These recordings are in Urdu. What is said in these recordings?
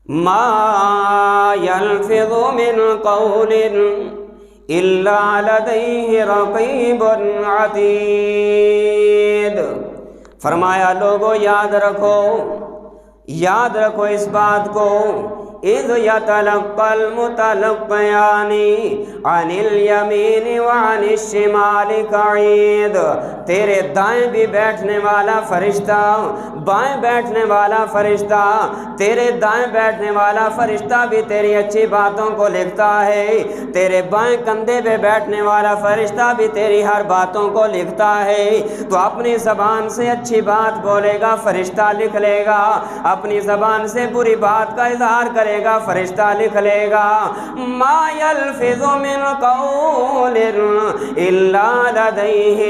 ما يلفظ من قول إلا لديه رقيب عتيد۔ فرمایا لوگو یاد رکھو اس بات کو، اذ یتلقى المتلقیان عن الیمین وعن الشمال قعید۔ تیرے دائیں بھی بیٹھنے والا فرشتہ، بائیں بیٹھنے والا فرشتہ، تیرے دائیں بیٹھنے والا فرشتہ بھی تیری اچھی باتوں کو لکھتا ہے، تیرے بائیں کندھے پہ بیٹھنے والا فرشتہ بھی تیری ہر باتوں کو لکھتا ہے۔ تو اپنی زبان سے اچھی بات بولے گا فرشتہ لکھ لے گا، اپنی زبان سے بری بات کا اظہار کرے گا فرشتہ لکھ لے گا۔ ما یلفظ من قول الا لدیہ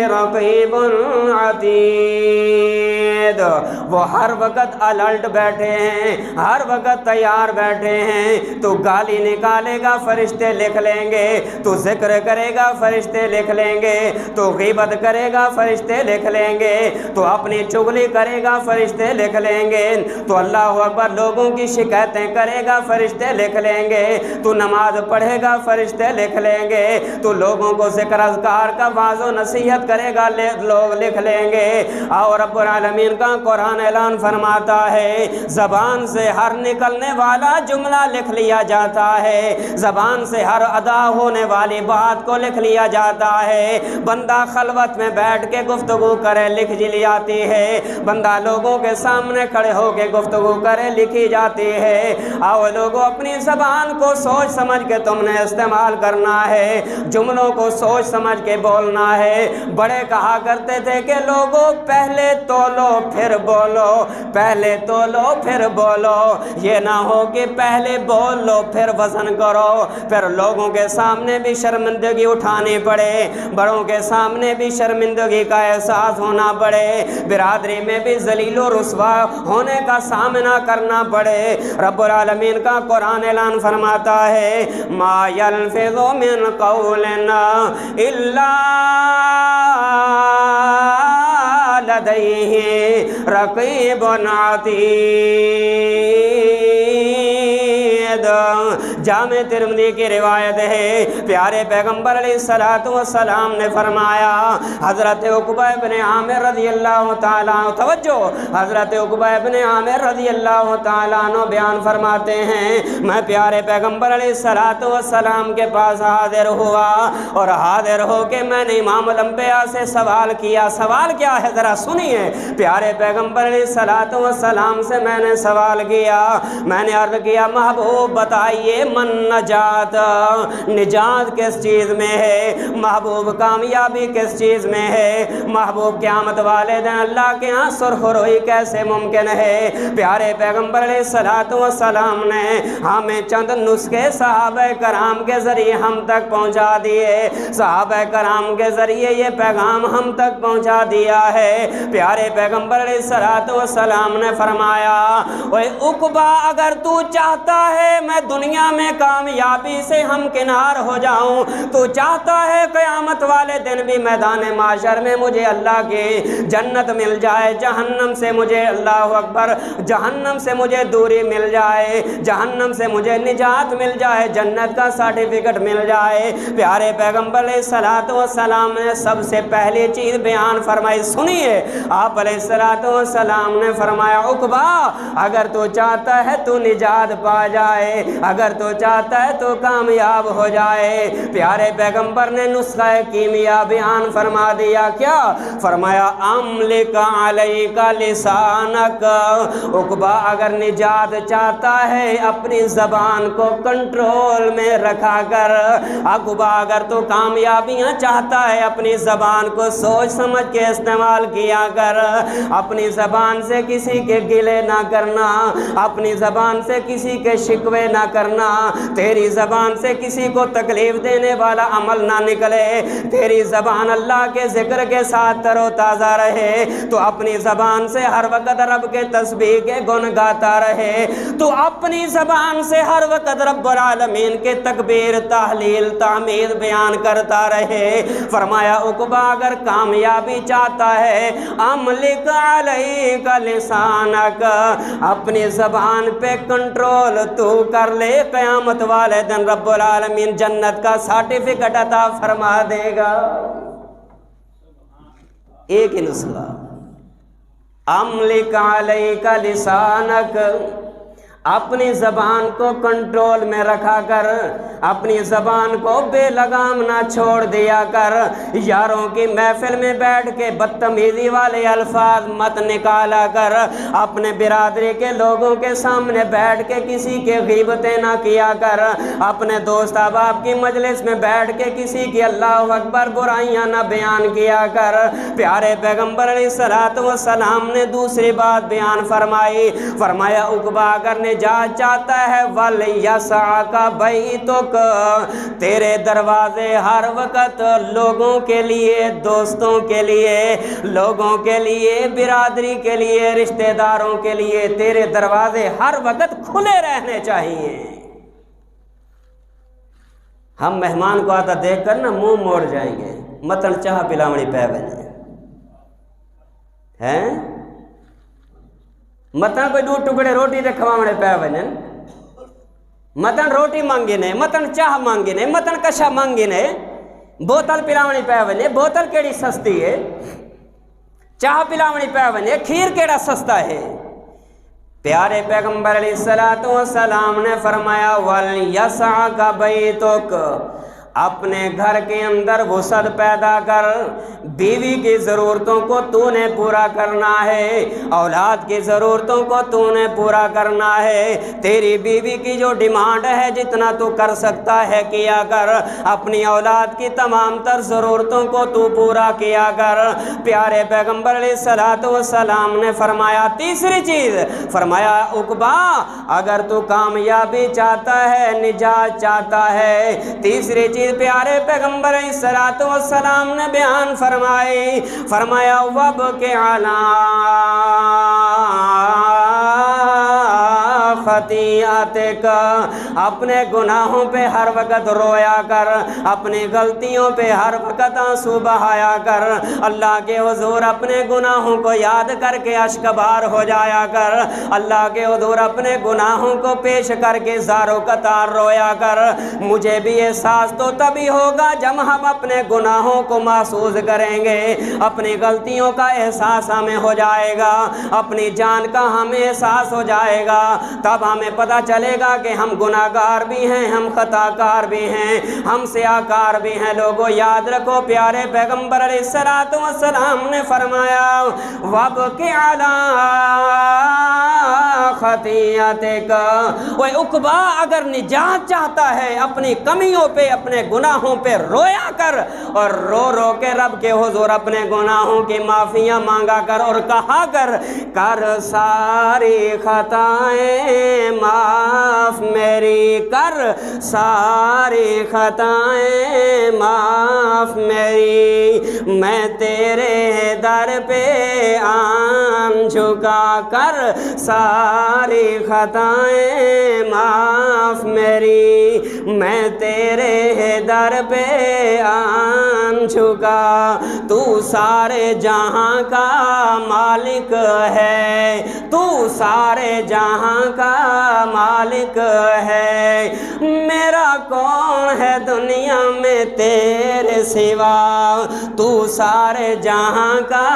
رقیب عتید۔ وہ ہر وقت الرٹ بیٹھے ہیں، ہر وقت تیار بیٹھے ہیں۔ تو گالی نکالے گا فرشتے لکھ لیں گے، تو ذکر کرے گا فرشتے لکھ لیں گے، تو غیبت کرے گا فرشتے لکھ لیں گے، تو اپنی چغلی کرے گا فرشتے لکھ لیں گے، تو اللہ اکبر لوگوں کی شکایتیں کرے گا فرشتے لکھ لیں گے، تو نماز پڑھے گا فرشتے لکھ لیں گے، تو لوگوں کو ذکر اذکار کا واعظ و نصیحت کرے گا لوگ لکھ لیں گے۔ اور رب العالمین کا قرآن اعلان فرماتا ہے زبان سے ہر نکلنے والا جملہ لکھ لیا جاتا ہے، زبان سے ہر ادا ہونے والی بات کو لکھ لیا جاتا ہے۔ بندہ خلوت میں بیٹھ کے گفتگو کرے لکھ لی جاتی ہے، بندہ لوگوں کے سامنے کھڑے ہو کے گفتگو کرے لکھی جاتی ہے۔ آؤ لوگوں اپنی زبان کو سوچ سمجھ کے تم نے استعمال کرنا ہے، جملوں کو سوچ سمجھ کے بولنا ہے۔ بڑے کہا کرتے تھے کہ لوگوں پہلے تولو پھر بولو، پہلے تولو پھر بولو، یہ نہ ہو کہ پہلے بول لو پھر وزن کرو، پھر لوگوں کے سامنے بھی شرمندگی اٹھانی پڑے، بڑوں کے سامنے بھی شرمندگی کا احساس ہونا پڑے، برادری میں بھی ذلیل و رسوا ہونے کا سامنا کرنا پڑے۔ رب العالمین کا قرآن اعلان فرماتا ہے ما یلفظ من قول الا لدیہ رقیب عتید۔ جامع ترمذی کی روایت ہے، پیارے پیغمبر علیہ السلام نے فرمایا، حضرت عقبہ ابن عامر رضی اللہ تعالیٰ عنہ، توجہ، حضرت عقبہ ابن عامر رضی اللہ تعالیٰ عنہ بیان فرماتے ہیں میں پیارے پیغمبر علیہ السلام کے پاس حاضر ہوا، اور حاضر ہو کے میں نے امام الانبیاء سے سوال کیا۔ سوال کیا ہے ذرا سنیے، پیارے پیغمبر علیہ السلام سے میں نے سوال کیا، میں نے عرض کیا محبوب بتائیے من نجات، نجات کس چیز میں ہے، محبوب کامیابی کس چیز میں ہے، محبوب قیامت والے دن اللہ کے ہاں سرخ روئی کیسے ممکن ہے۔ پیارے پیغمبر علیہ السلام نے ہمیں چند نسخے صحابہ کرام کے ذریعے ہم تک پہنچا دیے، صحابہ کرام کے ذریعے یہ پیغام ہم تک پہنچا دیا ہے۔ پیارے پیغمبر علیہ السلام نے فرمایا اوے عقبہ اگر تو چاہتا ہے میں دنیا میں کامیابی سے ہمکنار ہو جاؤں، تو چاہتا ہے قیامت والے دن بھی میدان معاشر میں مجھے اللہ کی جنت مل جائے، جہنم سے مجھے اللہ اکبر جہنم سے مجھے دوری مل جائے، جہنم سے مجھے نجات مل جائے، جنت کا سرٹیفکیٹ مل جائے۔ پیارے پیغمبر علیہ السلام نے سب سے پہلی چیز بیان فرمائی، سنیے، آپ علیہ السلام نے فرمایا عقبہ اگر تو چاہتا ہے تو نجات پا جائے، اگر تو چاہتا ہے تو کامیاب ہو جائے۔ پیارے پیغمبر نے نسخہ کیمیا بیان فرما دیا، کیا فرمایا املک علیک لسانک، عقبہ اگر نجات چاہتا ہے اپنی زبان کو کنٹرول میں رکھا کر، عقبہ اگر تو کامیابیاں چاہتا ہے اپنی زبان کو سوچ سمجھ کے استعمال کیا کر، اپنی زبان سے کسی کے گلے نہ کرنا، اپنی زبان سے کسی کے شکوے نہ کرنا، تیری زبان سے کسی کو تکلیف دینے والا عمل نہ نکلے، تیری زبان اللہ کے ذکر کے ساتھ تر و تازہ رہے، تو اپنی زبان سے ہر وقت رب کے تسبیح کے گن گاتا رہے، تو اپنی زبان سے ہر وقت رب العالمین کے تکبیر تحلیل تحمید بیان کرتا رہے۔ فرمایا عقبہ اگر کامیابی چاہتا ہے املک علیک لسانک، اپنی زبان پہ کنٹرول تو کر لے، قیامت والے دن رب العالمین جنت کا سرٹیفکیٹ عطا فرما دے گا۔ ایک ہی نسخہ، املک علیک لسانک، اپنی زبان کو کنٹرول میں رکھا کر، اپنی زبان کو بے لگام نہ چھوڑ دیا کر، یاروں کی محفل میں بیٹھ کے بدتمیزی والے الفاظ مت نکالا کر، اپنے برادری کے لوگوں کے سامنے بیٹھ کے کسی کے غیبتیں نہ کیا کر، اپنے دوست احباب کی مجلس میں بیٹھ کے کسی کی اللہ اکبر برائیاں نہ بیان کیا کر۔ پیارے پیغمبر علیہ الصلوۃ والسلام نے دوسری بات بیان فرمائی، فرمایا عقبہ اگر نجات چاہتا ہے وَلْيَسْعَكَ بَيْتُكَ، تیرے دروازے ہر وقت لوگوں کے لیے، دوستوں کے لیے، لوگوں کے لیے، برادری کے لیے، رشتہ داروں کے لیے تیرے دروازے ہر وقت کھلے رہنے چاہیے۔ ہم مہمان کو آتا دیکھ کر نا منہ موڑ جائیں گے، متن چاہ پلاوڑی پہ بنے ہیں، متن کوئی 2 ٹکڑے روٹی دے کھواوڑے پہ بنے، متن روٹی مانگی نے، متن چاہ مانگی نے، متن کشا مانگی نے، بوتل پلاوڑی پہ بنے، بوتل کیڑی سستی ہے، چاہ پلاوڑی پہ بنے، کھیر کیڑا سستا ہے۔ پیارے پیغمبر علیہ السلام نے فرمایا وَلْيَسْعَكَ بَيْتُكَ، اپنے گھر کے اندر وسعت پیدا کر، بیوی کی ضرورتوں کو تو نے پورا کرنا ہے، اولاد کی ضرورتوں کو تو نے پورا کرنا ہے، تیری بیوی کی جو ڈیمانڈ ہے جتنا تو کر سکتا ہے کیا کر، اپنی اولاد کی تمام تر ضرورتوں کو تو پورا کیا کر۔ پیارے پیغمبر علیہ السلام نے فرمایا تیسری چیز، فرمایا عقبہ اگر تو کامیابی چاہتا ہے، نجات چاہتا ہے، تیسری چیز پیارے پیغمبر علیہ السلام نے بیان فرمائی، فرمایا وَابْكِ عَلَىٰ خطیئتک، اپنے گناہوں پہ ہر وقت رویا کر، اپنی غلطیوں پہ ہر وقت آنسو بہایا کر، اللہ کے حضور اپنے گناہوں کو یاد کر کے اشکبار ہو جایا کر، اللہ کے حضور اپنے گناہوں کو پیش کر کے زارو قطار رویا کر۔ مجھے بھی احساس تو تبھی ہوگا جب ہم اپنے گناہوں کو محسوس کریں گے، اپنی غلطیوں کا احساس ہمیں ہو جائے گا، اپنی جان کا ہمیں احساس ہو جائے گا، تب ہمیں پتہ چلے گا کہ ہم گناہگار بھی ہیں، ہم خطا کار بھی ہیں، ہم سیاکار بھی ہیں۔ لوگوں یاد رکھو پیارے پیغمبر علیہ السلام نے فرمایا وَابْكِ عَلَىٰ خطیئتک، وہ عقبہ اگر نجات چاہتا ہے اپنی کمیوں پہ، اپنے گناہوں پہ رویا کر، اور رو رو کے رب کے حضور اپنے گناہوں کی معافیاں مانگا کر، اور کہا کر ساری خطائیں معاف میری، کر ساری خطائیں معاف میری، میں تیرے در پہ آن جھکا کر ساری خطائیں معاف میری، میں تیرے در پہ آن جھکا، تو سارے جہاں کا مالک ہے، تو سارے جہاں کا مالک ہے، میرا کون ہے دنیا میں تیرے سوا، تو سارے جہاں کا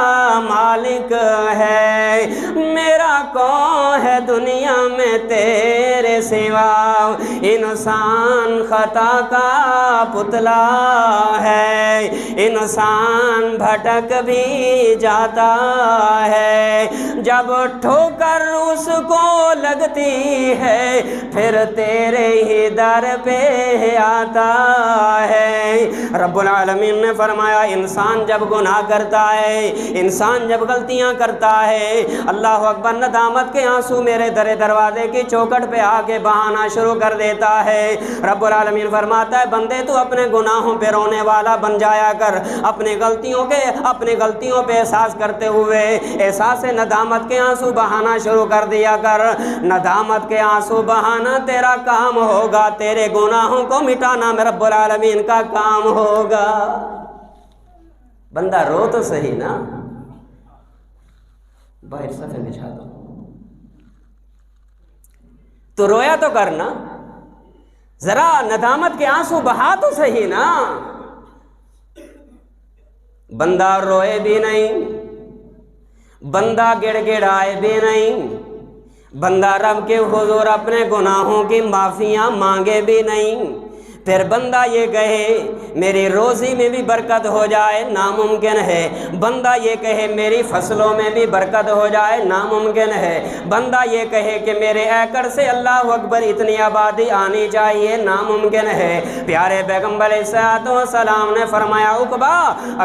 مالک ہے، میرا کون ہے دنیا میں تیرے سوا۔ انسان خطا کا پتلا ہے، انسان بھٹک بھی جاتا ہے، جب ٹھوکر اس کو لگتی ہے پھر تیرے ہی در پہ آتا ہے۔ رب العالمین نے فرمایا انسان جب گناہ کرتا ہے، انسان جب غلطیاں کرتا ہے، اللہ اکبر، ندامت کے آنسو میرے دروازے کی چوکھٹ پہ آ کے بہانا شروع کر دیتا دیتا ہے۔ رب العالمین فرماتا ہے بندے تو اپنے گناہوں پہ رونے والا بن جایا کر، اپنی غلطیوں پہ احساس کرتے ہوئے احساس ندامت کے آنسو بہانا شروع کر دیا کر۔ ندامت کے آنسو بہانا تیرا کام ہوگا، تیرے گناہوں کو مٹانا میں رب العالمین کا کام ہوگا۔ بندہ رو تو صحیح نا، باہر صفحے بچھا دو، تو رویا تو کرنا، ذرا ندامت کے آنسو بہا تو صحیح نا۔ بندہ روئے بھی نہیں، بندہ گڑ گڑائے بھی نہیں، بندہ رب کے حضور اپنے گناہوں کی معافیاں مانگے بھی نہیں، پھر بندہ یہ کہے میری روزی میں بھی برکت ہو جائے ناممکن ہے، بندہ یہ کہے میری فصلوں میں بھی برکت ہو جائے ناممکن ہے، بندہ یہ کہے کہ میرے ایکڑ سے اللہ اکبر اتنی آبادی آنی چاہیے ناممکن ہے۔ پیارے پیغمبر علیہ السلام نے فرمایا عقبہ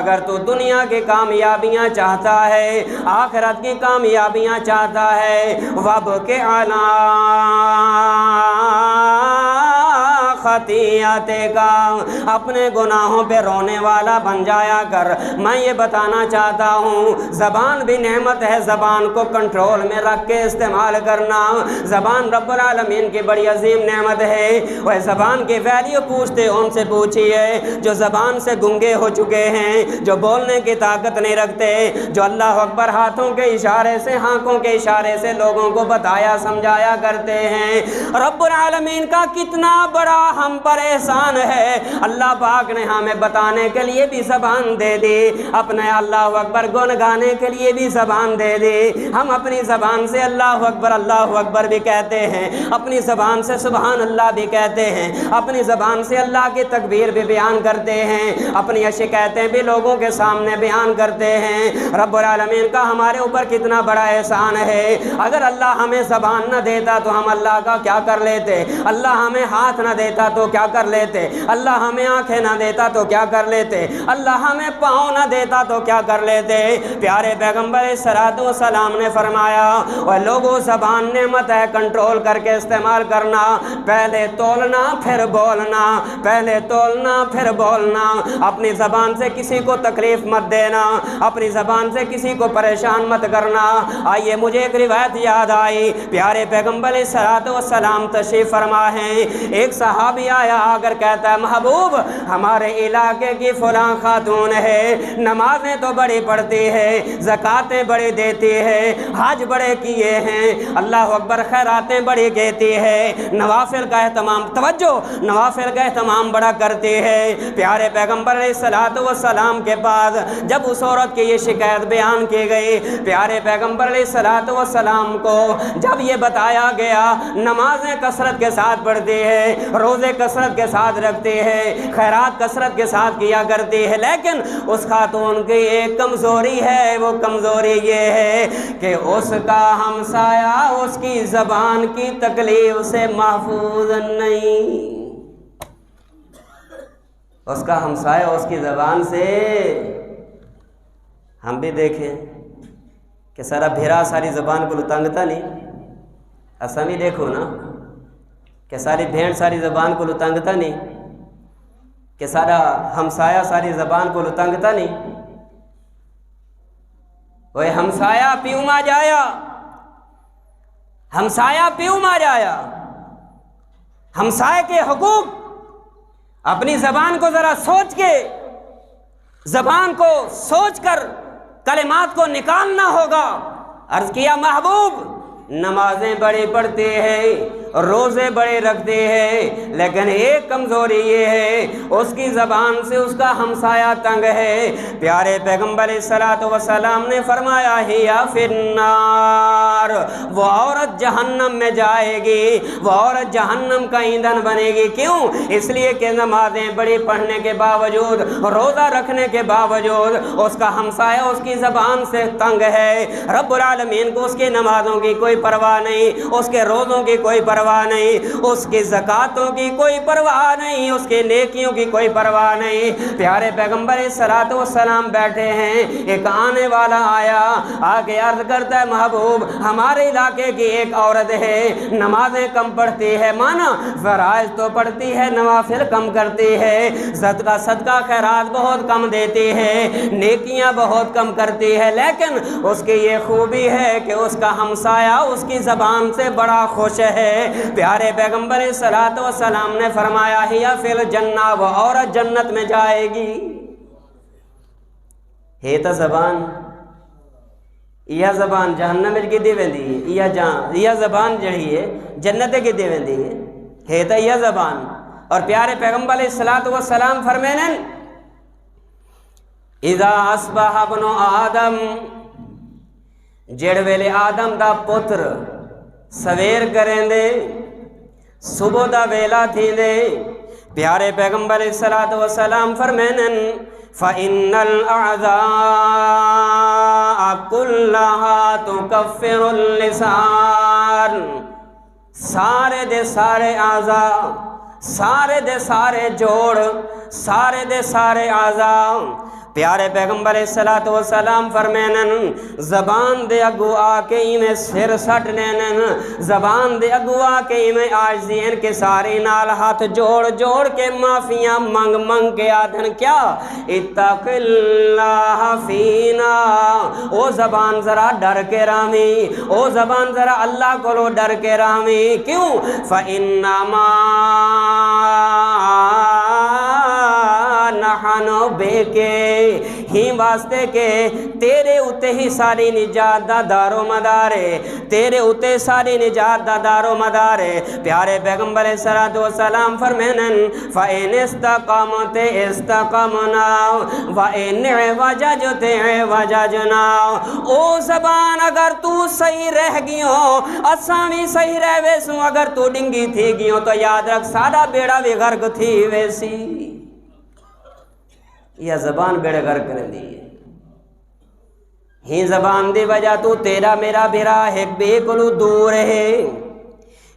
اگر تو دنیا کی کامیابیاں چاہتا ہے، آخرت کی کامیابیاں چاہتا ہے، وَابْكِ عَلَىٰ خطیئتک کا اپنے گناہوں پہ رونے والا بن جایا کر۔ میں یہ بتانا چاہتا ہوں زبان بھی نعمت ہے، زبان کو کنٹرول میں رکھ کے استعمال کرنا۔ زبان رب العالمین کی بڑی عظیم نعمت ہے۔ وہ زبان کی ویلیو پوچھتے ان سے پوچھئے جو زبان سے گنگے ہو چکے ہیں، جو بولنے کی طاقت نہیں رکھتے، جو اللہ اکبر ہاتھوں کے اشارے سے آنکھوں کے اشارے سے لوگوں کو بتایا سمجھایا کرتے ہیں۔ رب العالمین کا کتنا بڑا ہم پر احسان ہے، اللہ پاک نے ہمیں بتانے کے لیے بھی زبان دے دی، اپنے اللہ اکبر گن گانے کے لیے بھی زبان دے دی۔ ہم اپنی زبان سے اللہ اکبر بھی کہتے ہیں، اپنی زبان سے سبحان اللہ بھی کہتے ہیں، اپنی زبان سے اللہ کی تکبیر بھی بیان کرتے ہیں، اپنی شکایتیں بھی لوگوں کے سامنے بیان کرتے ہیں۔ رب العالمین کا ہمارے اوپر کتنا بڑا احسان ہے۔ اگر اللہ ہمیں زبان نہ دیتا تو ہم اللہ کا کیا کر لیتے، اللہ ہمیں ہاتھ نہ دیتا تو کیا کر لیتے، اللہ ہمیں آنکھیں نہ دیتا تو کیا کر لیتے، اللہ ہمیں پاؤں نہ دیتا تو کیا کر لیتے۔ پیارے پیغمبر صلوات و سلام نے فرمایا اور لوگوں زبان نعمت ہے، کنٹرول کر کے استعمال کرنا، پہلے تولنا پھر بولنا، پہلے تولنا پھر بولنا۔ اپنی زبان سے کسی کو تکلیف مت دینا، اپنی زبان سے کسی کو پریشان مت کرنا۔ آئیے مجھے ایک روایت یاد آئی، پیارے پیغمبر صلوات و سلام تشریف فرما ہیں، ایک صحابی آیا آگر کہتا ہے محبوب ہمارے علاقے کی فلاں خاتون ہے، نمازیں تو بڑی پڑھتی ہے، زکاتیں بڑی دیتی ہے، حج بڑے کیے ہیں، اللہ اکبر خیراتیں بڑی کہتی ہے، نوافل کا اہتمام، توجہ، نوافل کا اہتمام بڑا کرتی ہے۔ پیارے پیغمبر علیہ الصلوۃ والسلام کے پاس جب اس عورت کی یہ شکایت بیان کی گئی، پیارے پیغمبر علیہ الصلوۃ والسلام کو جب یہ بتایا گیا نمازیں کثرت کے ساتھ پڑھتی ہے، روزے کثرت کے ساتھ رکھتی ہے، خیرات کثرت کے ساتھ کیا کرتی ہے، لیکن اس خاتون کی ایک کمزوری ہے، وہ کمزوری یہ ہے کہ اس کا ہمسایہ اس کی زبان کی تکلیف سے محفوظ نہیں۔ اس کا ہمسایہ اس کی زبان سے، ہم بھی دیکھیں کہ سارا بھیرا ساری زبان کو لتنگتا نہیں، اسامی دیکھو نا کہ ساری بھیڑ ساری زبان کو لتنگتا نہیں، کہ سارا ہمسایہ ساری زبان کو لتنگتا نہیں۔ وہ ہمسایہ پیوں ما جایا، ہمسایہ پیوں ما جایا، ہمسایہ کے حقوق اپنی زبان کو ذرا سوچ کے، زبان کو سوچ کر کلمات کو نکالنا ہوگا۔ عرض کیا محبوب نمازیں بڑی پڑھتے ہیں، روزے بڑے رکھتے ہیں، لیکن ایک کمزوری یہ ہے اس کی زبان سے اس کا ہمسایہ تنگ ہے۔ پیارے پیغمبر علیہ الصلوۃ والسلام نے فرمایا ہیا فی النار، وہ عورت جہنم میں جائے گی، وہ عورت جہنم کا ایندھن بنے گی۔ کیوں؟ اس لیے کہ نمازیں بڑی پڑھنے کے باوجود، روزہ رکھنے کے باوجود اس کا ہمسایہ اس کی زبان سے تنگ ہے۔ رب العالمین کو اس کی نمازوں کی کوئی پرواہ نہیں، اس کے روزوں کی کوئی پرواہ نہیں، اس کی زکاتوں کی کوئی پرواہ نہیں، اس کی نیکیوں کی کوئی پرواہ نہیں۔ پیارے پیغمبر صلوات و سلام بیٹھے ہیں، ایک آنے والا آیا، آ کے عرض کرتا ہے محبوب ہمارے علاقے کی ایک نیک عورت ہے، نمازیں کم پڑھتی ہے، مانا فرائض تو پڑھتی ہے، نوافل کم کرتی ہے، صدقہ خیرات بہت کم دیتی ہے، نیکیاں بہت کم کرتی ہے، لیکن اس کی یہ خوبی ہے کہ اس کا ہمسایہ اس کی زبان سے بڑا خوش ہے۔ پیارے پیغمبر صلی اللہ علیہ وسلم نے فرمایا ہی فی الجنہ، وہ عورت جنت میں جائے گی۔ ہے تو زبان، یہ زبان جہنم میں کی دی ویندی ہے، یہ زبان جڑی ہے جنت کی دی ویندی ہے تو یہ زبان۔ اور پیارے پیغمبر علیہ الصلوۃ والسلام فرمائیں اذا اصبح ابن آدم، جڑ ویلے آدم دا پتر سویر کریں دے، صبح دا ویلا تھی دے، پیارے پیغمبر علیہ الصلوۃ والسلام فرمائیں فَإِنَّ الْأَعْضَاءَ كُلَّهَا تُكَفِّرُ اللِّسَانَ، سارے دے سارے اعضاء، سارے دے سارے جوڑ، سارے دے سارے اعضاء، پیارے پیغمبر علیہ الصلوۃ والسلام فرمائیں زبان دے اگو آ کے میں سر سٹ لینن، زبان دے اگو آ کے میں عاجزی ان کے ساری نال ہاتھ جوڑ جوڑ کے معافیاں منگ منگ کے آدھن کیا اتق اللہ فینا، او زبان ذرا ڈر کے رامی، او زبان ذرا اللہ کو لو ڈر کے رامی، کیوں؟ فَإِنَّمَا نحنو بے کے ہی واسطے کے تیرے اتے ہی ساری نجات دا دار و مدار ہے، تیرے اتے ساری نجات دا دار و مدار ہے۔ پیارے پیغمبر علیہ الصلوۃ والسلام فرمائیں فَإِنِ اسْتَقَامَتْ اسْتَقَمْنَا وَإِنِ اعْوَجَجْتَ اعْوَجَجْنَا، او زبان اگر تو صحیح رہ گیوں اساں بھی صحیح رہ ویسوں، اگر تو ڈنگی تھی گیوں تو یاد رکھ سارا بیڑا بھی غرق تھی ویسی۔ یہ زبان بیڑے غرق کریں دی ہے، ہی زبان دی وجہ تو تیرا میرا بھرا ایک بے کلو دور ہے،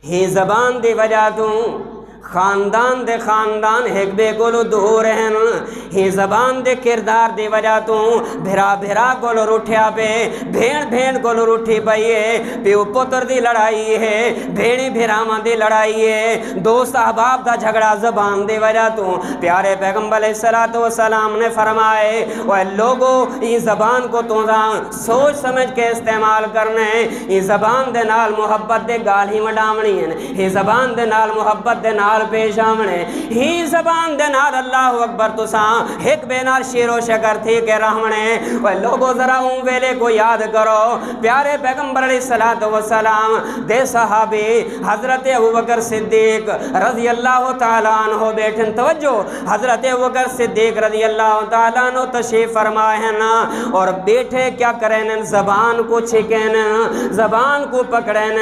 ہی زبان دی وجہ تو خاندان دے خاندان ایک بے کلو دور ہیں، ہی زبان دے کردار دی وجہ تو بھرا بھرا کلو روٹھیا پہ، بھین بھین کلو روٹھی پئیے، پیو پتر دی لڑائی ہے، بھینی بھراما دی لڑائی ہے، دوست احباب دا جھگڑا زبان دی وجہ تو۔ پیارے پیغمبر علیہ الصلوۃ والسلام نے فرمائے وہ لوگو یہ زبان کو تو سوچ سمجھ کے استعمال کرنے، یہ زبان دے نال محبت دے گال ہی مڈامنی ہیں، یہ زبان دے نال محبت دے نال پیش آمنے، ہی زبان دے نال اللہ اکبر تو ساں ایک بے نال شیر و شکر تھی کے رہمنے۔ وہ لوگوں ذرا ان ویلے کو یاد کرو، پیارے پیغمبر علیہ الصلوۃ والسلام دے صحابی حضرت ابوبکر صدیق رضی اللہ تعالیٰ عنہ بیٹھن، توجہ، حضرت ابوبکر صدیق رضی اللہ تعالیٰ عنہ تشریف فرمائے ہیں اور بیٹھے کیا کریں، زبان کو چھکیں، زبان کو پکڑیں،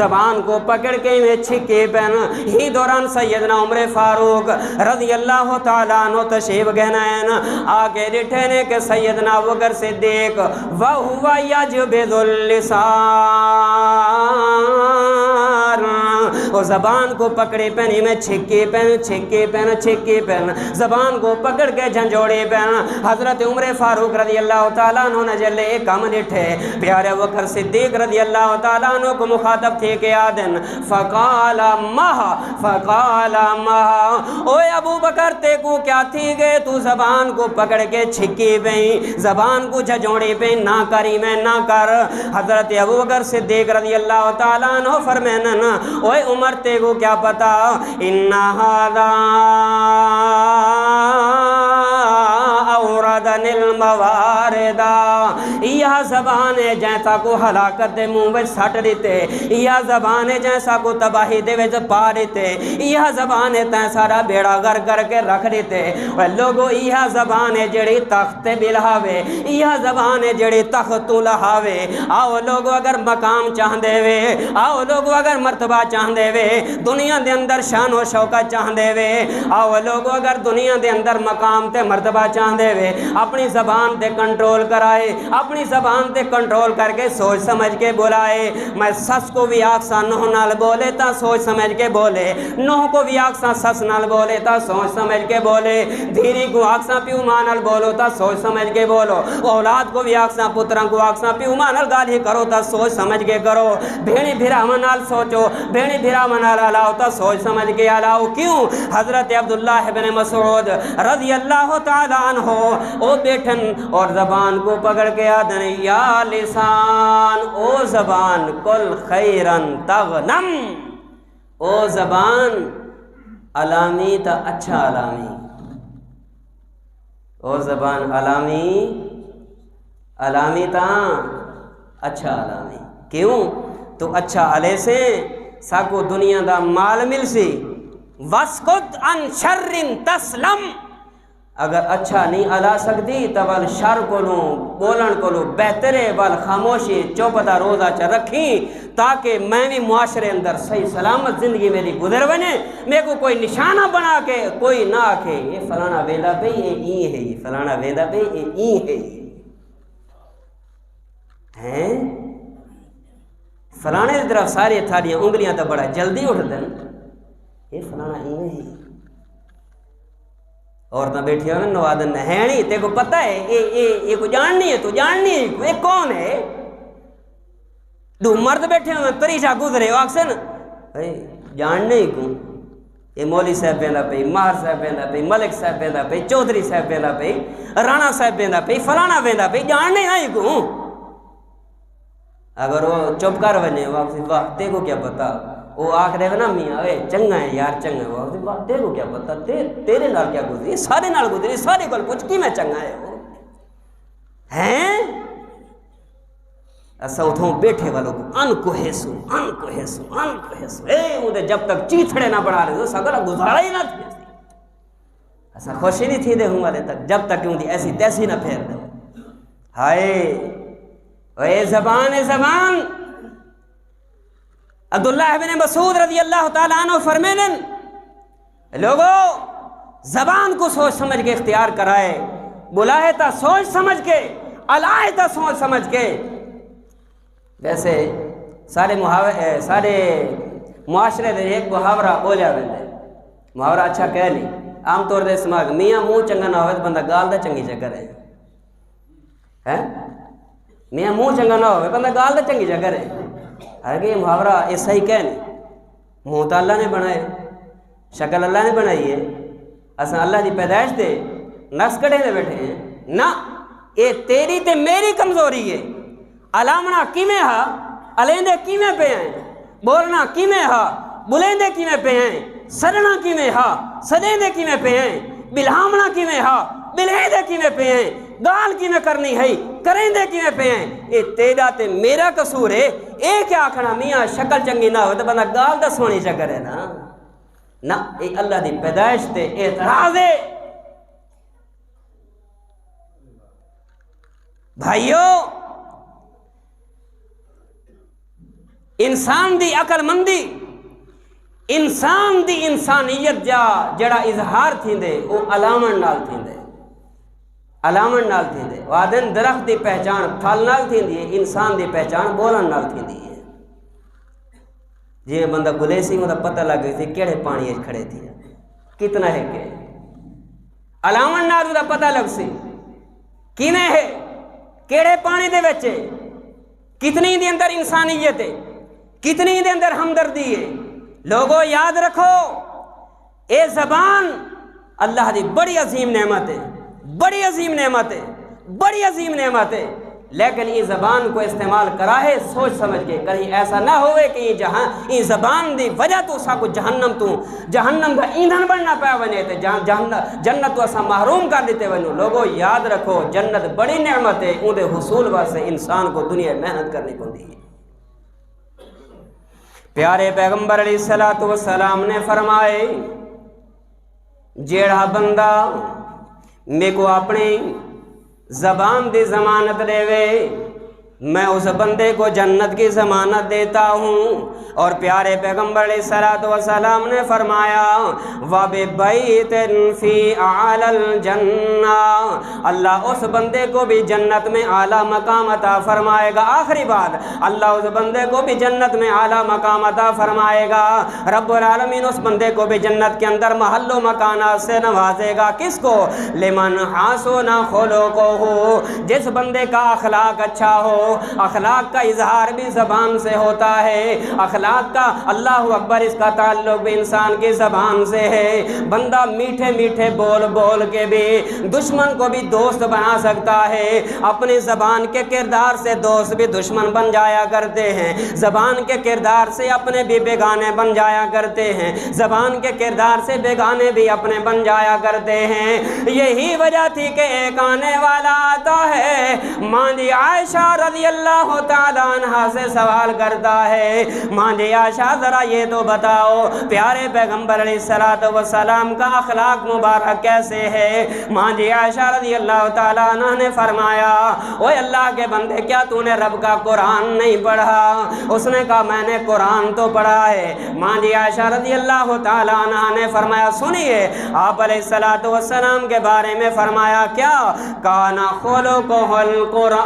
زبان کو پکڑ کے میں چھکے پہن، ہی دوران سیدنا عمر فاروق رضی اللہ تعالیٰ عنہ تشریف گہنائن، آگے ڈٹھے نے کہ سیدنا ابوبکر صدیق وَهُوَ يَجْبِذُ اللِّسَانَ، وہ زبان کو پکڑے پہنی میں چھکے پہن چھکے پہن چھکے پہن، زبان کو پکڑ کے جھنجھوڑے پہن۔ حضرت عمر فاروق رضی اللہ تعالیٰ عنہ نے جلے ایک کام ڈٹھے، پیارے ابوبکر صدیق رضی اللہ تعالیٰ عنہ کو مخاطب تھے کہ آدن فقال مہا فقال مہا، اوے ابو بکر تے کو کیا تھی گئے، تو زبان کو پکڑ کے چھکی پہی، زبان کو جھجوڑی پہی، نہ کری میں نہ کر۔ حضرت ابو بکر صدیق رضی اللہ تعالیٰ عنہ فرمینن اوے عمر تے کو کیا پتا، انہا اوردن المواردہ، یہ زبان ہے جیسا کو ہلاکت دے منہ وچ سٹ دیتے، یہ زبان ہے جیسا کو تباہی دے وچ پا دیتے، یہ زبان ہے تین سارا بیڑا گر کر کے رکھ دیتے۔ لوگو یہ زبان ہے جڑی تخت بلہاوے، یہ زبان ہے جڑی تخت لہاوے۔ آؤ لوگو اگر مقام چاہ دے وے، آؤ لوگو اگر مرتبہ چاہ دے وے، دنیا دے اندر شان و شوکت چاہ دے وے، آؤ لوگو اگر دنیا دے اندر مقام تے مرتبہ چاہ دے وے، اپنی زبان تے کنٹرول کرائے، اپنی زبان تے کنٹرول کر کے سوچ سمجھ کے بولائے میں سس کو بھی آکساں نوح نال بولے تا سوچ سمجھ کے بولے نوح کو بھی آکساں سس نال بولے تا سوچ سمجھ کے بولے دھیری کو آکساں پیو ماں نال بولو تا سوچ سمجھ کے بولو اولاد کو بھی آکساں پتران کو آکساں پیو ماں نال گالی کرو تا سوچ سمجھ کے کرو بھیڑی بھیرا منال سوچو بھیڑی بھیرا منال علاؤ تا سوچ سمجھ کے علاؤ کیوں حضرت عبداللہ بن مسعود رضی اللہ تعالیٰ عنہ او بیٹھن اور زبان کو پکڑ کے آدھن یا لسان او زبان کل خیرن تغنم او زبان علامی تا اچھا علامی او زبان علامی تا اچھا علامی کیوں تو اچھا علیہ سے ساکو دنیا دا مال مل سی وَاسْكُتْ عَنْ شَرٍ تَسْلَمْ اگر اچھا نہیں علا سکتی تو بل شر کو لوں بولن کو لوں بہترے بل خاموشی چوپتا روزہ چا رکھیں تاکہ میں بھی معاشرے اندر صحیح سلامت زندگی میری گزر بنے میرے کو کوئی نشانہ بنا کے کوئی نہ آکھے یہ فلانا ویلا پہ یہ این ہے یہ فلانا ویلا پہ یہ این ہے ہیں فلانے کی طرف ساری تھاڑیاں انگلیاں تو بڑا جلدی اٹھ دیں یہ فلانا این ہے عورتیں بیٹھی ہوئے نوادن نہینی تے کو پتہ ہے یہ کو جاننی ہے تو جاننی ہے یہ کون ہے دو مرد بیٹھے ہوئے تریشہ گزرے واقسن جاننے ہی کون یہ مولی صاحب بیندہ پہ مہر صاحب بیندہ پہ ملک صاحب بیندہ پہ چودھری صاحب بیندہ پہ رانا صاحب بیندہ پہ فلانا بیندہ پہ جاننے ہی کون اگر وہ چپ کر بنے واقسی واہ تے کو کیا پتا وہ آکھ رہے نا میاں اے چنگا ہے یار چنگا ہے واقسی واہ تے کو کیا پتا تیرے نال کیا گزری سارے نال گزری سارے کل پوچھ کی میں چنگا ہے وہ ہیں ایسا اتھوں بیٹھے والوں کو ان کو حیسو اے مجھے جب تک چیتھڑے نہ بڑھا رہے تو سگرہ گزارا ہی نہ تھی ایسا خوشی نہیں تھی دے ہوں والے تک جب تک کیوں دی ایسی تیسی نہ پھیر دے ہائے اے زبان عبداللہ بن مسعود رضی اللہ تعالیٰ عنہ فرمینن لوگوں زبان کو سوچ سمجھ کے اختیار کرائے بلائے تا سوچ سمجھ کے علائے تا سوچ سمجھ کے ویسے سارے معاشرے دے ایک محاورہ بولیا ویندے محاورہ اچھا کہہ لی عام طور دے اسماغ میاں منہ چنگا نہ ہوئے تو بندہ گال دا چنگی جگہ رہے میاں منہ چنگا نہ ہوئے بندہ گال دا چنگی جگہ رہے حالانکہ یہ محاورہ یہ صحیح کہنے منہ تو اللہ نے بنائے شکل اللہ نے بنائی ہے اساں اللہ دی پیدائش دے نفس کڑے دے بیٹھے ہیں نہ یہ تیری تے میری کمزوری ہے علامنا کیمیں ہا علیندے کیمیں پہ ہیں بولنا کیمیں ہا بلیندے کیمیں پہ ہیں سرنا کیمیں ہا سدیندے کیمیں پہ ہیں بلہامنا کیمیں ہا بلہیندے کیمیں پہ ہیں گال کیمیں کرنی ہے کریندے کیمیں پہ ہیں یہ تیرا تے میرا قصور ہے اے کیا آکھنا میاں شکل چنگی نہ ہوئے تو بندہ گال دا سونی شکر ہے نا اے اللہ دی پیدائش تے اعتراض ہے بھائیو انسان دی عقل مندی انسان دی انسانیت جڑا اظہار تھیندے وہ علامن نال تھیندے وادن درخت دی پہچان پھل نال تھیندی ہے انسان دی پہچان بولن نال تھیندی ہے جی بندہ گلے سی وہ پتہ لگ گئی تھی کیڑے پانی کھڑے تھی کتنا ہے کہ علامن نال وہ پتہ لگ سی کینے ہے کیڑے پانی دے وچے کتنی دے اندر انسانیت ہے کتنی دے اندر ہمدردی ہے لوگوں یاد رکھو اے زبان اللہ دی بڑی عظیم نعمت ہے بڑی عظیم نعمت ہے لیکن یہ زبان کو استعمال کرا ہے سوچ سمجھ کے کہیں ایسا نہ ہوئے کہ یہ زبان دی وجہ تو اسا کو جہنم دا ایندھن بننا پیا بنے تے جنت تو اسا محروم کر دیتے بنو لوگوں یاد رکھو جنت بڑی نعمت ہے اون دے حصول واسطے انسان کو دنیا محنت کرنی پوندی ہے پیارے پیغمبر علیہ السلام نے فرمائے جیڑا بندہ میں کو اپنے زبان دی ضمانت دے وے میں اس بندے کو جنت کی ضمانت دیتا ہوں۔ اور پیارے پیغمبر علیہ الصلوۃ والسلام نے فرمایا وَبِبَيْتٍ فِي أَعْلَى الْجَنَّةِ، اللہ اس بندے کو بھی جنت میں اعلیٰ مقام عطا فرمائے گا۔ آخری بات، اللہ اس بندے کو بھی جنت میں اعلیٰ مقام عطا فرمائے گا۔ رب العالمین اس بندے کو بھی جنت کے اندر محل و مکانات سے نوازے گا۔ کس کو؟ لمن حسن خلقہ، جس بندے کا اخلاق اچھا ہو۔ اخلاق کا اظہار بھی زبان سے ہوتا ہے، اخلاق کا اللہ اکبر اس کا تعلق بھی انسان کی زبان سے ہے۔ بندہ میٹھے میٹھے بول بول کے بھی دشمن کو بھی دوست بنا سکتا ہے۔ اپنی زبان کے کردار سے دوست بھی دشمن بن جایا کرتے ہیں، زبان کے کردار سے اپنے بھی بیگانے بن جایا کرتے ہیں، زبان کے کردار سے بیگانے بھی اپنے بن جایا کرتے ہیں۔ یہی وجہ تھی کہ ایک آنے والا آتا ہے، ماں جی عائشہ رضی اللہ تعالیٰ عنہ سے سوال کرتا ہے، ماں جی عائشہ ذرا یہ تو بتاؤ پیارے پیغمبر علیہ الصلوۃ والسلام کا اخلاق مبارک کیسے ہے؟ ماں جی عائشہ رضی اللہ تعالیٰ عنہ نے فرمایا اوے اللہ کے بندے، کیا تو نے رب کا قرآن نہیں پڑھا؟ اس نے کہا میں نے قرآن تو پڑھا ہے۔ ماں جی عائشہ رضی اللہ تعالیٰ عنہ نے فرمایا سنیے، آپ علیہ الصلوۃ والسلام کے بارے میں فرمایا کیا؟ کان خلقہ القرآن،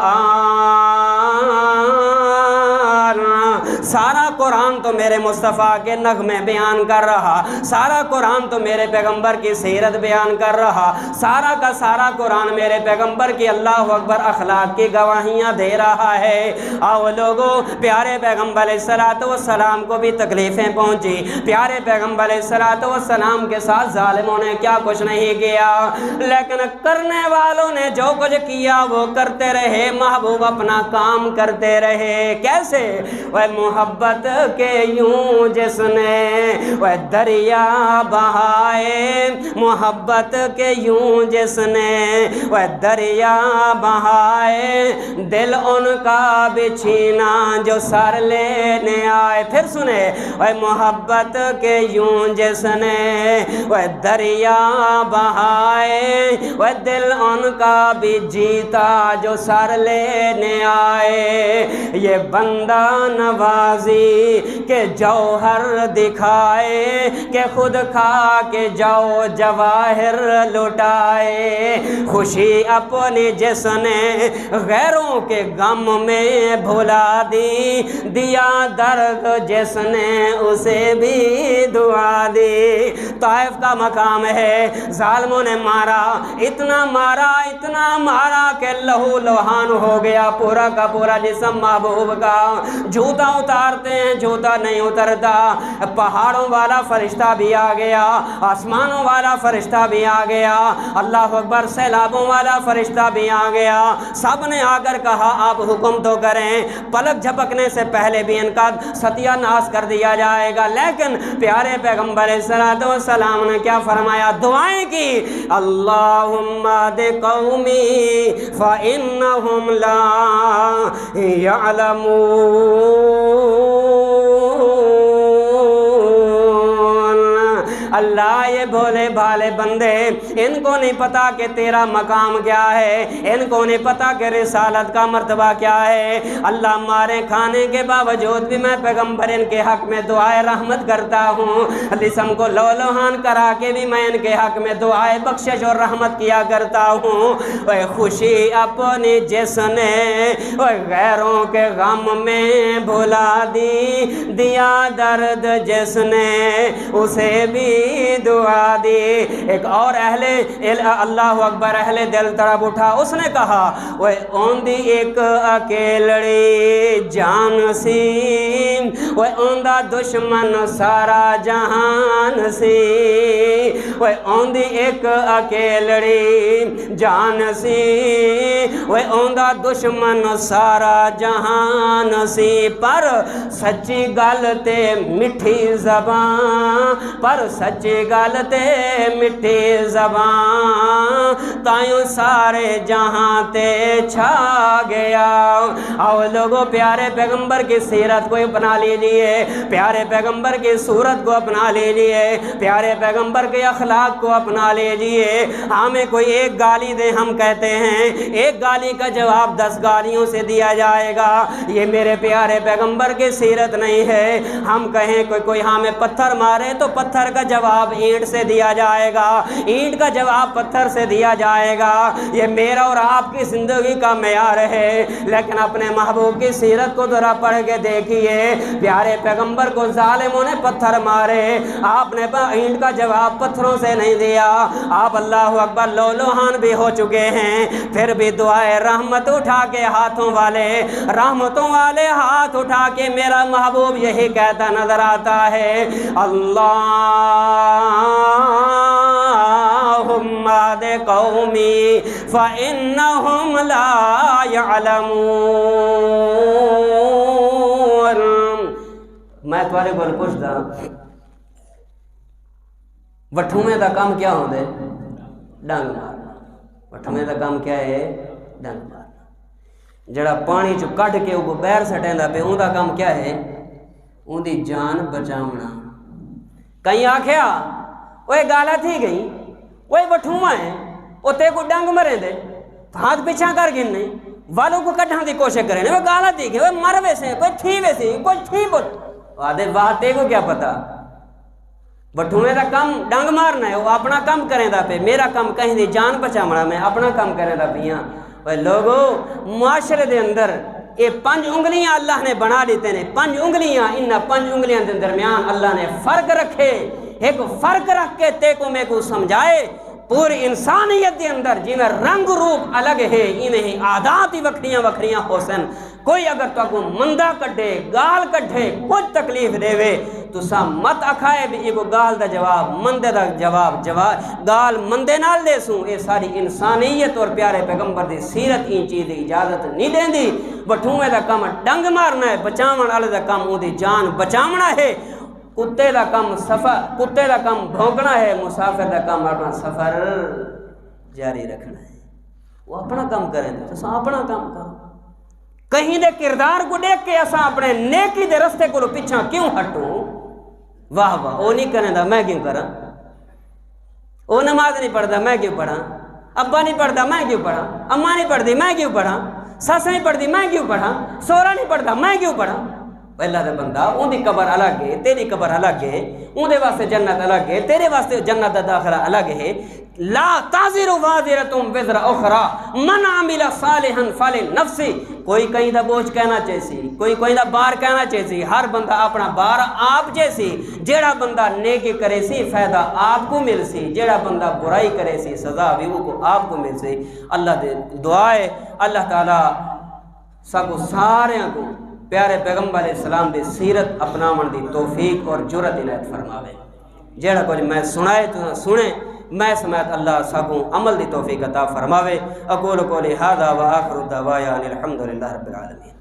سارا قرآن تو میرے مصطفیٰ کے نغمے بیان کر رہا، سارا قرآن تو میرے پیغمبر کی سیرت بیان کر رہا، سارا کا سارا قرآن میرے پیغمبر کی اللہ اکبر اخلاق کی گواہیاں دے رہا ہے۔ آؤ لوگوں، پیارے پیغمبر علیہ الصلوۃ والسلام کو بھی تکلیفیں پہنچی، پیارے پیغمبر علیہ الصلوۃ والسلام کے ساتھ ظالموں نے کیا کچھ نہیں کیا، لیکن کرنے والوں نے جو کچھ کیا وہ کرتے رہے، محبوب اپنا کام کرتے رہے۔ کیسے؟ وہ محبت کے یوں جس نے وہ دریا بہائے، محبت کے یوں جس نے وہ دریا بہائے، دل ان کا بھی چھینا جو سر لینے آئے۔ پھر سنے، وہ محبت کے یوں جس نے وہ دریا بہائے، وہ دل ان کا بھی جیتا جو سر لینے آئے۔ یہ بندہ نوازی کے جوہر دکھائے، کہ خود کھا کے جو جواہر لٹائے۔ خوشی اپنی جس نے غیروں کے غم میں بھلا دی، دیا درد جس نے اسے بھی دعا دی۔ طائف کا مقام ہے، ظالموں نے مارا، اتنا مارا کہ لہو لوہان ہو گیا پورا کا پورا جسم محبوب کا۔ جوتا اتارتے ہیں، جوتا نہیں اترتا۔ پہاڑوں والا فرشتہ بھی آ گیا، آسمانوں والا فرشتہ بھی آ گیا، اللہ اکبر سیلابوں والا فرشتہ بھی آ گیا۔ سب نے آ کر کہا آپ حکم تو کریں، پلک جھپکنے سے پہلے بھی ان کا ستیہ ناش کر دیا جائے گا۔ لیکن پیارے پیغمبر علیہ الصلوۃ والسلام نے کیا فرمایا؟ دعائیں کی، اللہم اہد قومی فإنہم لا يعلمون، اللہ یہ بھولے بھالے بندے، ان کو نہیں پتا کہ تیرا مقام کیا ہے، ان کو نہیں پتا کہ رسالت کا مرتبہ کیا ہے۔ اللہ مارے کھانے کے باوجود بھی میں پیغمبر ان کے حق میں دعائے رحمت کرتا ہوں، جسم کو لو لوہان کرا کے بھی میں ان کے حق میں دعائے بخشش اور رحمت کیا کرتا ہوں۔ وہ خوشی اپنی جس نے وہ غیروں کے غم میں بھلا دی، دیا درد جس نے اسے بھی دعا دی۔ ایک اور اللہ اکبر اہل دل تڑپ اٹھا، اس نے کہا وہ اوندی ایک اکیلڑی جان سی، وہ اوندا دشمن سارا جہان سی، وہ اوندی ایک اکیلڑی جان سی، وہ اوندا دشمن سارا جہان سی۔ پر سچی گل تے مٹھی زبان، پر سچی سچی گل تے مٹھی زبان تائیوں سارے جہاں تے چھا گیا۔ آؤ لوگوں پیارے پیغمبر کی سیرت کو اپنا لیجئے، پیارے پیغمبر کی صورت کو اپنا لیجئے، پیارے پیغمبر کے اخلاق کو اپنا لیجئے۔ ہمیں کوئی ایک گالی دے ہم کہتے ہیں ایک گالی کا جواب 10 گالیوں سے دیا جائے گا، یہ میرے پیارے پیغمبر کی سیرت نہیں ہے۔ ہم کہیں کوئی ہمیں پتھر مارے تو پتھر کا جواب اینٹ سے دیا جائے گا، اینٹ کا جواب پتھر سے دیا جائے گا۔ یہ میرا اور آپ کی زندگی کا معیار ہے، لیکن اپنے محبوب کی سیرت کو ذرا پڑھ کے دیکھیے۔ پیارے پیغمبر کو ظالموں نے پتھر مارے، آپ نے اینٹ کا جواب پتھروں سے نہیں دیا۔ آپ اللہ اکبر لولوہان بھی ہو چکے ہیں، پھر بھی دعائے رحمت اٹھا کے ہاتھوں والے رحمتوں والے ہاتھ اٹھا کے میرا محبوب یہی کہتا نظر آتا ہے، اللہم اہد قومی فإنہم لا يعلمون۔ میں تمہارے کو پوچھتا وٹھومے دا کام کیا ہوں دے؟ ڈنگ مارنا۔ وٹھومے دا کام کیا ہے؟ ڈنگ مارنا۔ جڑا پانی چو کٹ کے وہ بیر سٹیندا پہ اون دا کام کیا ہے؟ اون دی جان بچاونا۔ کہیں آکھیا اوے گالا تھی گئی اوے وٹھوما ہے او تے کو ڈنگ مرے دے ہاتھ پیچھا کر گن نہیں والوں کو کٹھاں دی کوشش کرے وہ گالا تھی گئی وہ مر ویسے کوئی تھی ویسے کوئی تھی بہت آدھے واہ تے کو کیا پتا۔ وٹھومے دا کام ڈنگ مارنا ہے، وہ اپنا کام کریں دا پہ، میرا کام کہیں دی جان بچاونا، میں اپنا کام کریں دا پہ۔ لوگوں معاشرے دے اندر یہ 5 انگلیاں اللہ نے بنا لیتے ہیں، 5 انگلیاں، ان 5 انگلیاں دے درمیان اللہ نے فرق رکھے، ایک فرق رکھ کے تے کو میں کو سمجھائے۔ پوری انسانیت دے اندر جی میں رنگ روپ الگ ہے، انہیں عادات ہی وکھریاں وکھریاں حسن۔ کوئی اگر تو کو مندہ کٹھے گال کٹھے کچھ تکلیف دے وے تو سا مت اکھائے بھی ایک گال دا جواب مندے دا جواب گال مندے نال دے سوں۔ اے ساری انسانیت اور پیارے پیغمبر دی سیرت این چیز دی اجازت نہیں دیں دی۔ وٹھومے دا کام ڈنگ مارنا ہے، بچاون والے دا کام دی جان بچاونا ہے۔ کتے دا کام کتے دا کام بھونکنا ہے، مسافر دا کام اپنا سفر جاری رکھنا ہے۔ وہ اپنا کام کریں تو سا اپنا کام کرو۔ کہیں دے کردار کو دیکھ کے ایسا اپنے نیکی دے رستے کو پیچھا کیوں ہٹوں؟ واہ واہ وہ نہیں کریں دا میں کیوں کرا؟ وہ نماز نہیں پڑھتا میں کیوں پڑھا؟ ابا نہیں پڑھتا میں کیوں پڑھا؟ اماں نہیں پڑھتی میں کیوں پڑھا؟ سس نہیں پڑھتی میں کیوں پڑھا؟ سورا نہیں پڑھتا میں کیوں پڑھا؟ اللہ دے بندہ اون دی قبر الگ ہے، تیری قبر الگ ہے، اون دے واسطے جنت الگ ہے، تیرے واسطے جنت دا داخلہ الگ ہے۔ لا تازر وازرۃ وزر اخرى من عمل صالحا فلنفسه۔ کوئی کہیں دا بوجھ کہنا چاہیسی، کوئی کہیں دا بار کہنا چاہیسی، ہر بندہ اپنا بار آپ جیسی۔ جیڑا بندہ نیکی کرے سی فائدہ آپ کو مل سی، جیڑا بندہ برائی کرے سی سزا بھی وہ کو آپ کو مل سی۔ اللہ دے دعائے اللہ تعالی سب سارے کو پیارے پیغمبر علیہ السلام دی سیرت اپناون دی توفیق اور جرت عنایت فرماوے۔ جیڑا کچھ میں سنائے تو سنے، میں سمیت اللہ سبوں عمل دی توفیق عطا فرماوے۔ اقول قولی ھذا وآخر دعوایا ان الحمدللہ رب العالمین۔